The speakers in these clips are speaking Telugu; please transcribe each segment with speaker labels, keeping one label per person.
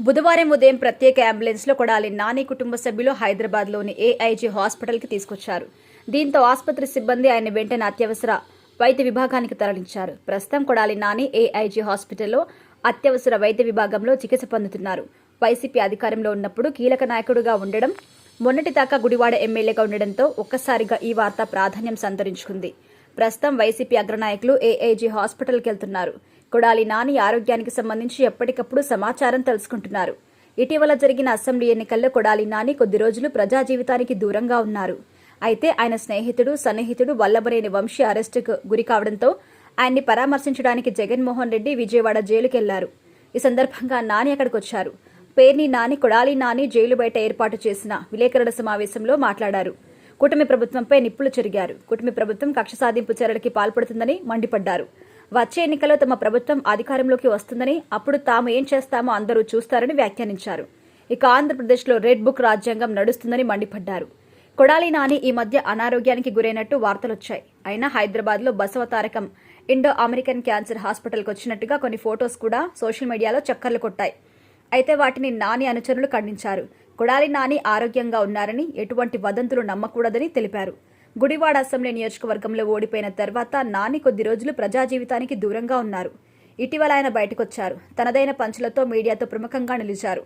Speaker 1: బుధవారం ఉదయం ప్రత్యేక అంబులెన్స్లో కొడాలి నాని కుటుంబ సభ్యులు హైదరాబాద్లోని ఏఐజీ హాస్పిటల్కి తీసుకొచ్చారు. దీంతో ఆసుపత్రి సిబ్బంది ఆయన వెంటనే అత్యవసర వైద్య విభాగానికి తరలించారు. ప్రస్తుతం కొడాలి నాని ఏఐజీ హాస్పిటల్లో అత్యవసర వైద్య విభాగంలో చికిత్స పొందుతున్నారు. వైసీపీ అధికారంలో ఉన్నప్పుడు కీలక నాయకుడిగా ఉండడం, మొన్నటిదాకా గుడివాడ ఎమ్మెల్యేగా ఉండడంతో ఒక్కసారిగా ఈ వార్త ప్రాధాన్యం సంతరించుకుంది. ప్రస్తుతం వైసీపీ అగ్రనాయకులు ఏఐజీ హాస్పిటల్కి వెళ్తున్నారు. కొడాలి నాని ఆరోగ్యానికి సంబంధించి ఎప్పటికప్పుడు సమాచారం తెలుసుకుంటున్నారు. ఇటీవల జరిగిన అసెంబ్లీ ఎన్నికల్లో కొడాలి నాని కొద్ది రోజులు ప్రజా జీవితానికి దూరంగా ఉన్నారు. అయితే ఆయన సన్నిహితుడు వల్లభనేని వంశీ అరెస్టుకు గురి కావడంతో ఆయన్ని పరామర్శించడానికి జగన్మోహన్ రెడ్డి విజయవాడ జైలుకెళ్లారు. ఈ సందర్భంగా నాని అక్కడికొచ్చారు. పేర్ని నాని కొడాలి నాని జైలు బయట ఏర్పాటు చేసిన విలేకరుల సమావేశంలో మాట్లాడారు. కూటమి ప్రభుత్వంపై నిప్పులు చెరిగారు. కూటమి ప్రభుత్వం కక్ష సాధింపు చర్యలకి పాల్పడుతుందని మండిపడ్డారు. వచ్చే ఎన్నికల్లో తమ ప్రభుత్వం అధికారంలోకి వస్తుందని, అప్పుడు తాము ఏం చేస్తామో అందరూ చూస్తారని వ్యాఖ్యానించారు. ఇక ఆంధ్రప్రదేశ్లో రెడ్ బుక్ రాజ్యాంగం నడుస్తుందని మండిపడ్డారు. కొడాలి నాని ఈ మధ్య అనారోగ్యానికి గురైనట్టు వార్తలొచ్చాయి. అయినా హైదరాబాద్లో బసవతారకం ఇండో అమెరికన్ క్యాన్సర్ హాస్పిటల్కి వచ్చినట్టుగా కొన్ని ఫొటోస్ కూడా సోషల్ మీడియాలో చక్కర్లు కొట్టాయి. అయితే వాటిని నాని అనుచరులు ఖండించారు. కొడాలి నాని ఆరోగ్యంగా ఉన్నారని, ఎటువంటి వదంతులు నమ్మకూడదని తెలిపారు. గుడివాడ అసెంబ్లీ నియోజకవర్గంలో ఓడిపోయిన తర్వాత నాని కొద్ది రోజులు ప్రజా జీవితానికి దూరంగా ఉన్నారు. ఇటీవల ఆయన బయటకొచ్చారు. తనదైన పంచులతో మీడియాతో ప్రముఖంగా నిలిచారు.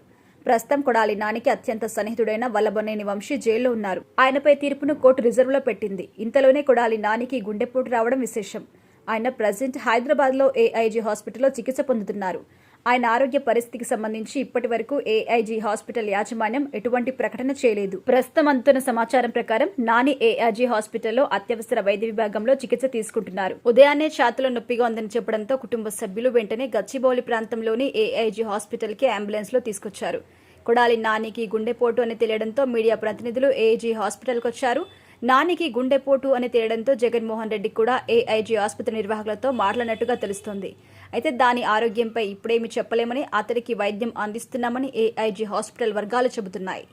Speaker 1: ప్రస్తుతం కొడాలి నానికి అత్యంత సన్నిహితుడైన వల్లభనేని వంశీ జైల్లో ఉన్నారు. ఆయనపై తీర్పును కోర్టు రిజర్వ్లో పెట్టింది. ఇంతలోనే కొడాలి నానికి గుండెపోటు రావడం విశేషం. ఆయన ప్రజెంట్ హైదరాబాద్లో ఏఐజీ హాస్పిటల్లో చికిత్స పొందుతున్నారు. ఆయన ఆరోగ్య పరిస్థితికి సంబంధించి ఇప్పటి వరకు ఏఐజీ హాస్పిటల్ యాజమాన్యం ఎటువంటి ప్రకటన చేయలేదు. ప్రస్తుతం అందుతున్న సమాచారం ప్రకారం నాని ఏఐజీ హాస్పిటల్లో అత్యవసర వైద్య విభాగంలో చికిత్స తీసుకుంటున్నారు. ఉదయాన్నే ఛాతీలో నొప్పిగా ఉందని చెప్పడంతో కుటుంబ సభ్యులు వెంటనే గచ్చిబౌలి ప్రాంతంలోని ఏఐజీ హాస్పిటల్కి అంబులెన్స్ లో తీసుకొచ్చారు. కొడాలి నానికి గుండెపోటు అని తెలియడంతో మీడియా ప్రతినిధులు ఏఐజీ హాస్పిటల్కి వచ్చారు. నానికి గుండెపోటు అని తేలడంతో జగన్మోహన్ రెడ్డి కూడా ఏఐజీ ఆసుపత్రి నిర్వాహకులతో మాట్లాడినట్టుగా తెలుస్తోంది. అయితే దాని ఆరోగ్యంపై ఇప్పుడేమీ చెప్పలేమని, అతడికి వైద్యం అందిస్తున్నామని ఏఐజీ హాస్పిటల్ వర్గాలు చెబుతున్నాయి.